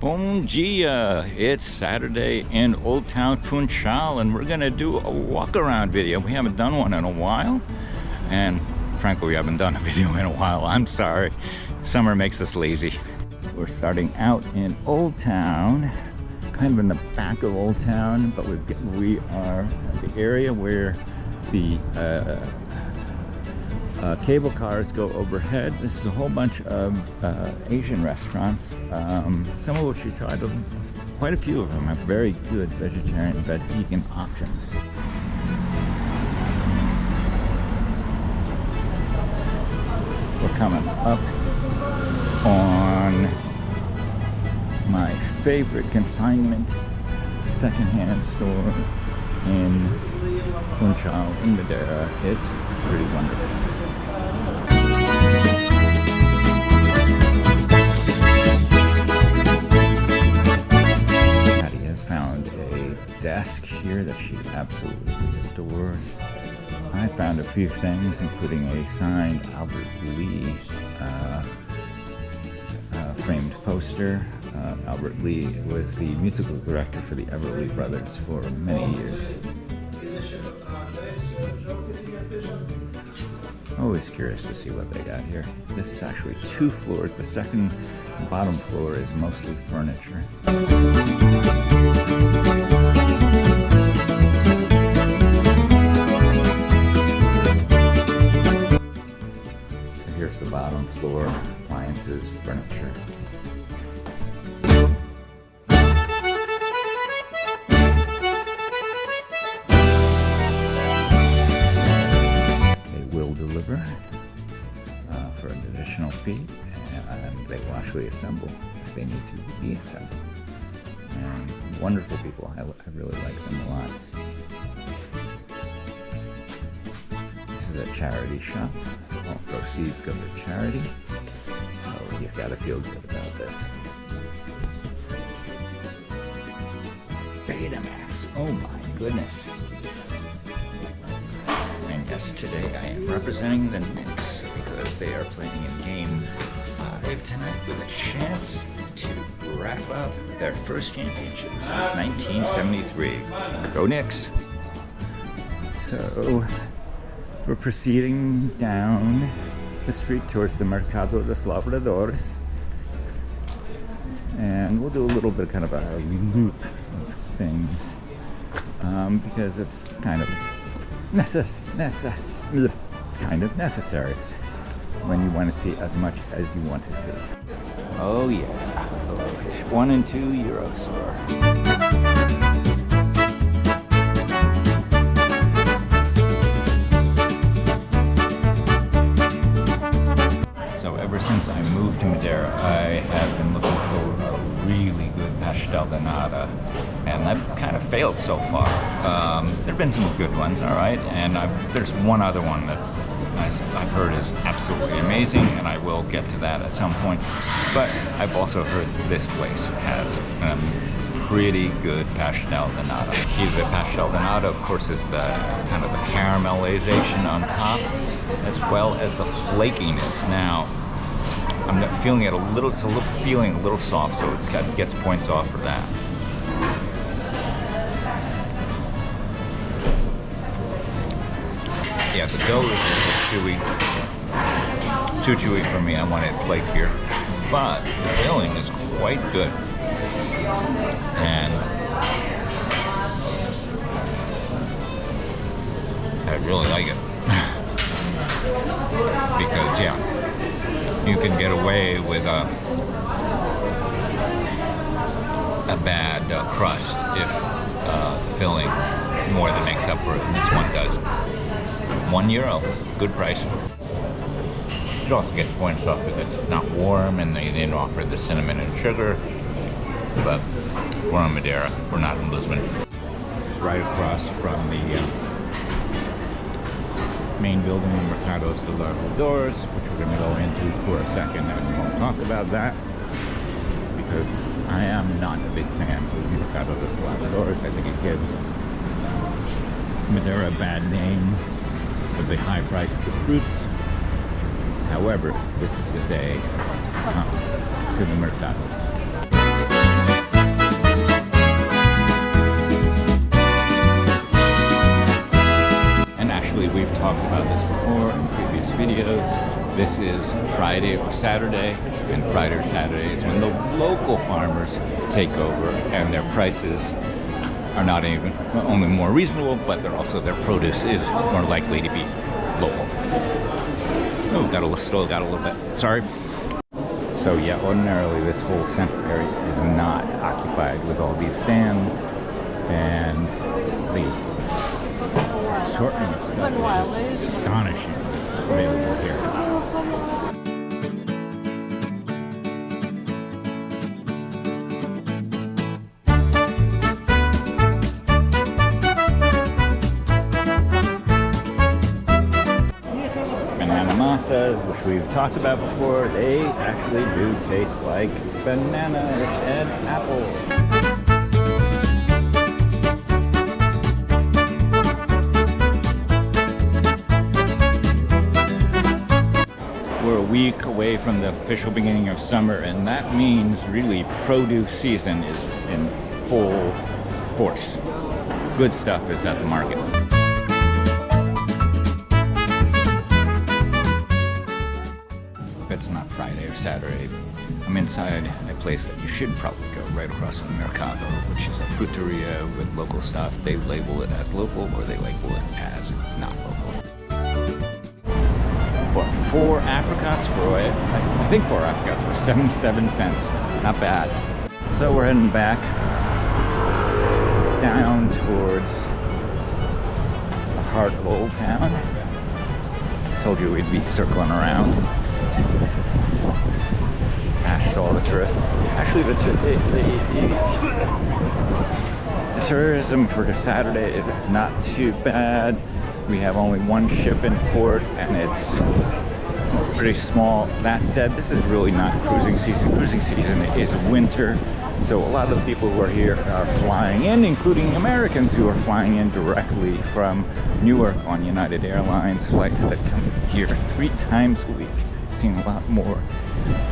Bom dia! It's Saturday in Oldtown, Funchal, and we're gonna do a walk-around video. We haven't done one in a while, and frankly, we haven't done a video in a while. I'm sorry. Summer makes us lazy. We're starting out in Oldtown, kind of in the back of Oldtown, but we are at the area where the cable cars go overhead. This is a whole bunch of Asian restaurants, some of which we tried. Quite a few of them have very good vegetarian and vegan options. We're coming up on my favorite consignment secondhand store in Funchal in Madeira. It's pretty wonderful. Patty has found a desk here that she absolutely adores. I found a few things, including a signed Albert Lee framed poster. Albert Lee was the musical director for the Everly Brothers for many years. Always curious to see what they got here. This is actually 2 floors. The second bottom floor is mostly furniture. So here's the bottom floor, appliances, furniture. Deliver for an additional fee, and they will actually assemble if they need to be assembled. And wonderful people. I really like them a lot. This is a charity shop. All proceeds go to charity, so you've got to feel good about this. Betamax. Oh my goodness. Yes, today I am representing the Knicks because they are playing in Game 5 tonight with a chance to wrap up their first championship since 1973. Go Knicks! So, we're proceeding down the street towards the Mercado de Lavradores, and we'll do a little bit kind of a loop of things because it's kind of it's kind of necessary when you want to see as much as you want to see. Oh yeah, the 1 and 2 euro store. So ever since I moved to Madeira, I have been looking for a really good Pastel de Nata, and I've kind of failed so far. There have been some good ones, all right, and there's one other one that I've heard is absolutely amazing, and I will get to that at some point. But I've also heard this place has pretty good Pastel de Nata. The Pastel de Nata, of course, is the kind of the caramelization on top, as well as the flakiness. Now, I'm feeling it feeling a little soft, so it gets points off for that. Yeah, the dough is chewy, too chewy for me. I want it flakier, but the filling is quite good, and I really like it because you can get away with a bad crust if the filling more than makes up for it, and this one does. €1, good price. It also gets points off because it's not warm and they didn't offer the cinnamon and sugar, but we're on Madeira, we're not in Lisbon. This is right across from the main building in Mercado's the Lavradores, which we're going to go into for a second, and we won't talk about that because I am not a big fan of Mercado de Lavradores. I think it gives Madeira a bad name with the high price of the fruits. However, this is the day to come to the Mercado. Ordinarily, we've talked about this before in previous videos. This is Friday or Saturday, and Friday or Saturday is when the local farmers take over, and their prices are not even only more reasonable, but they're also, their produce is more likely to be local. Oh, still got a little bit. Sorry. So yeah, ordinarily this whole center area is not occupied with all these stands, and the assortment of stuff is just astonishing that's available here. Which we've talked about before, they actually do taste like bananas and apples. We're a week away from the official beginning of summer, and that means really produce season is in full force. Good stuff is at the market. It's not Friday or Saturday. I'm inside a place that you should probably go, right across from Mercado, which is a fruiteria with local stuff. They label it as local, or they label it as not local. For 4 apricots, I think 4 apricots for 77 cents. Not bad. So we're heading back down towards the heart of Oldtown. I told you we'd be circling around past all the tourists. Actually, the tourism for Saturday is not too bad. We have only one ship in port, and it's pretty small. That said, this is really not cruising season. Cruising season is winter, so a lot of the people who are here are flying in, including Americans who are flying in directly from Newark on United Airlines flights that come here 3 times a week. Seeing a lot more,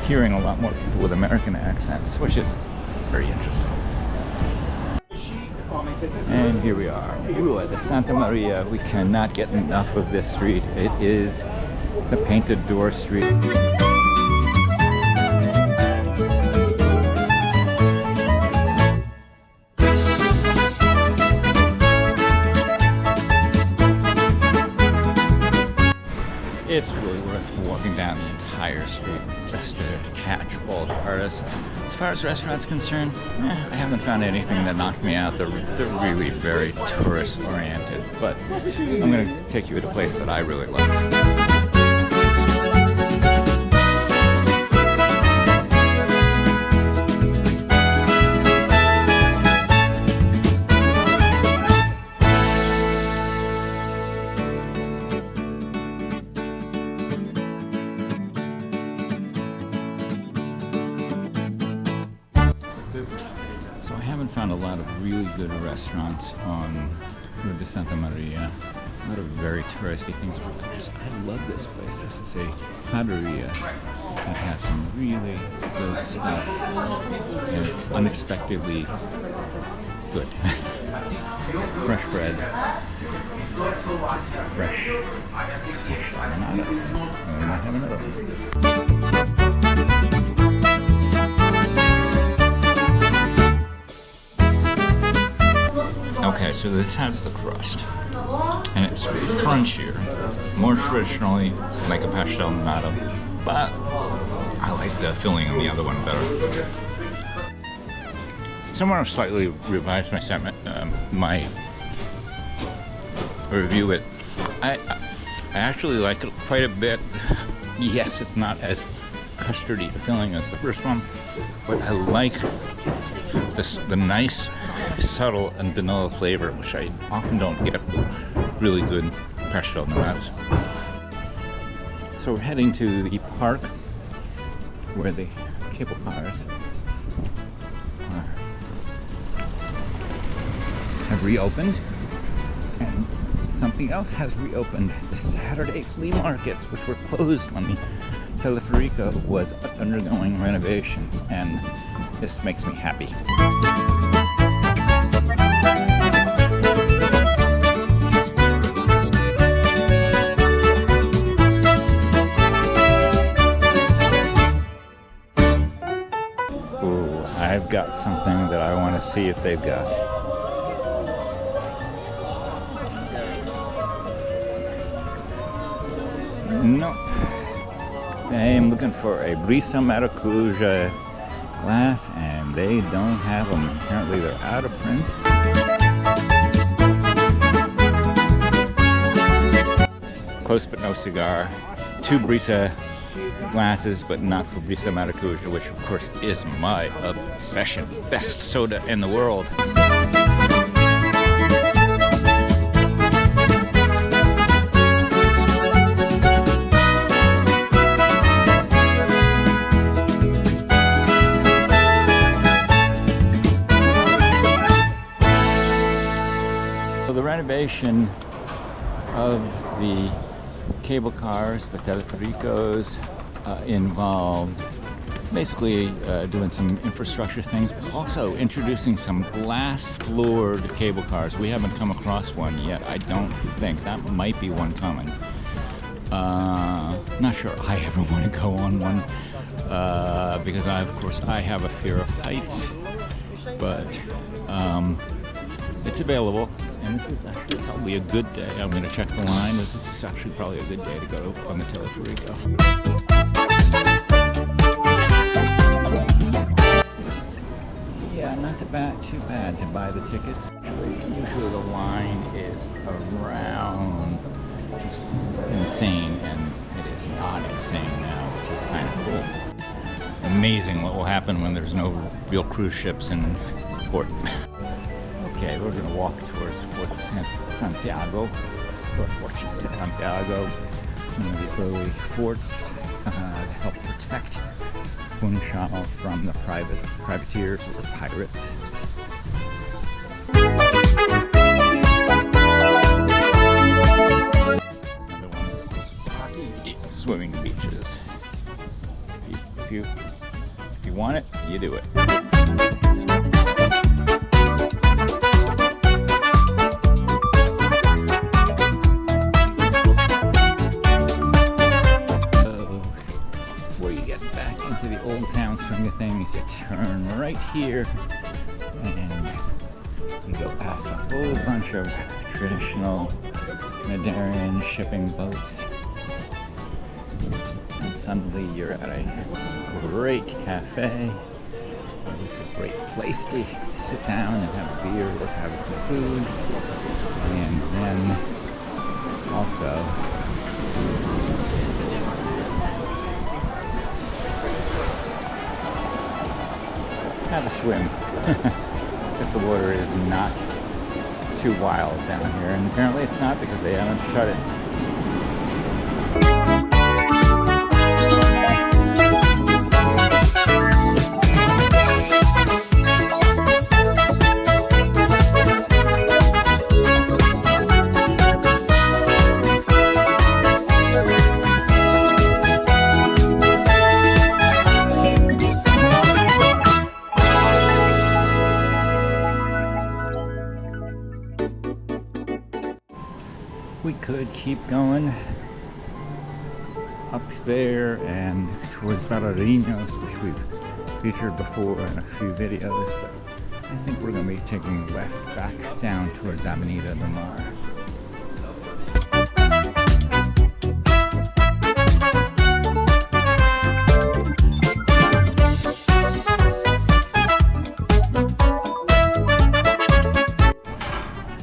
hearing a lot more people with American accents, which is very interesting. And here we are, Rua de Santa Maria. We cannot get enough of this street. It is the Painted Door Street. It's really worth walking down the entire street just to catch all the artists. As far as restaurants concerned, I haven't found anything that knocked me out. They're really very tourist oriented, but I'm going to take you to a place that I really like. So I haven't found a lot of really good restaurants on Rua de Santa Maria. A lot of very touristy things, but I love this place. This is a pastries that has some really good stuff and unexpectedly good. Fresh bread, fresh nata. And I have another one. Okay, so this has the crust, and it's crunchier, more traditionally like a pastel de nata, but I like the filling on the other one better. Someone slightly revised my sentiment, my review it. I actually like it quite a bit. Yes, it's not as custardy filling as the first one, but I like the nice, subtle and vanilla flavor, which I often don't get with really good pastel de natas. So we're heading to the park where the cable cars have reopened, and something else has reopened. The Saturday flea markets, which were closed when the teleferico was undergoing renovations, and this makes me happy. got something that I want to see if they've got. No. I am looking for a Brisa Maracuja glass, and they don't have them. Apparently they're out of print. Close but no cigar. 2 Brisa glasses, but not for Brisa Maracuja, which of course is my obsession. Best soda in the world. So the renovation of the cable cars, the telefericos, involved basically doing some infrastructure things, but also introducing some glass-floored cable cars. We haven't come across one yet, I don't think. That might be one coming. Not sure I ever want to go on one because of course I have a fear of heights, but it's available. And this is actually probably a good day. I'm going to check the line, but this is actually probably a good day to go on the teleferico. Yeah, not too bad to buy the tickets. Usually the line is around just insane, and it is not insane now, which is kind of cool. Amazing what will happen when there's no real cruise ships in port. Okay, we're going to walk towards Fort Santiago. Fort Santiago, one of the early forts to help protect Funchal from the privateers or pirates. Another one of those rocky swimming beaches. If you want it, you do it. To the Oldtown swing of things, you turn right here and you go past a whole bunch of traditional Madeiran shipping boats, and suddenly you're at a great cafe. It's a great place to sit down and have a beer or have some food, and then also have a swim if the water is not too wild down here, and apparently it's not because they haven't shut it. We could keep going up there and towards Lavradores, which we've featured before in a few videos, but I think we're going to be taking a left back down towards Avenida do Mar.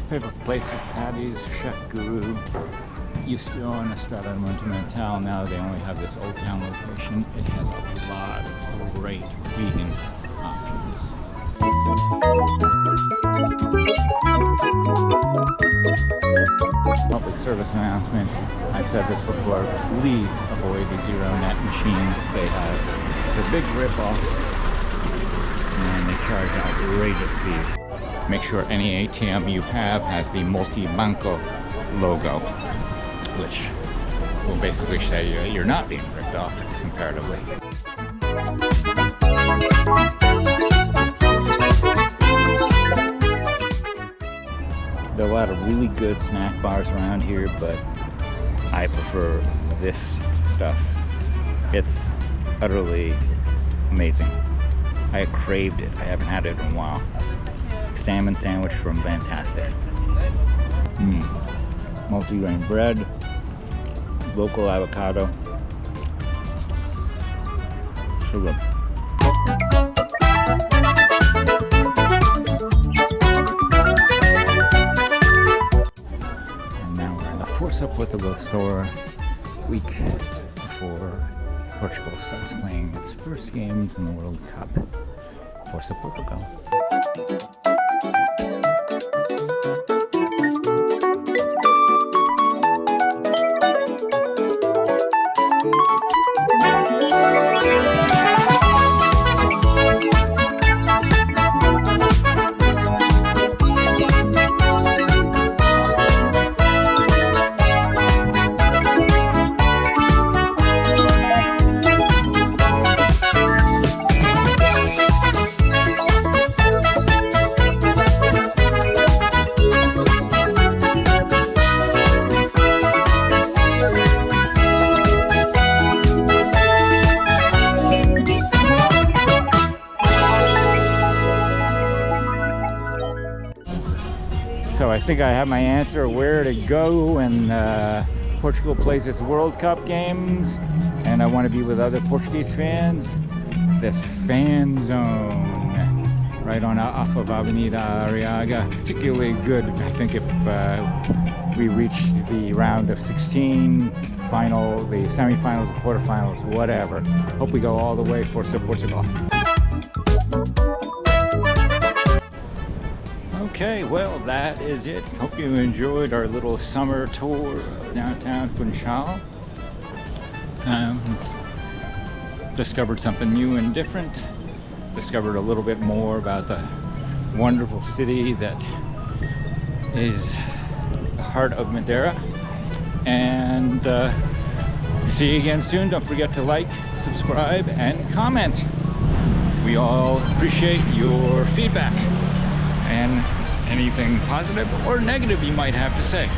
Favorite place of Patty's, Chef Guru. Used to go on Estrada Monumental, now they only have this Oldtown location. It has a lot of great vegan options. Public service announcement. I've said this before, please avoid the zero net machines. They have the big rip-offs and they charge outrageous fees. Make sure any ATM you have has the multi-banco logo, which will basically say you're not being ripped off comparatively. There are a lot of really good snack bars around here, but I prefer this stuff. It's utterly amazing. I craved it. I haven't had it in a while. Salmon sandwich from Vantastic. Multi-grain bread, local avocado. So good. And now we're in the Força Portugal store week before Portugal starts playing its first games in the World Cup. Força Portugal. So I think I have my answer where to go when Portugal plays its World Cup games, and I want to be with other Portuguese fans. This fan zone right on off of Avenida Arriaga, particularly good. I think if we reach the round of 16, final, the semifinals, the quarterfinals, whatever. Hope we go all the way for Portugal. Okay, well, that is it. Hope you enjoyed our little summer tour of downtown Funchal. Discovered something new and different. Discovered a little bit more about the wonderful city that is the heart of Madeira. And see you again soon. Don't forget to like, subscribe, and comment. We all appreciate your feedback and anything positive or negative you might have to say.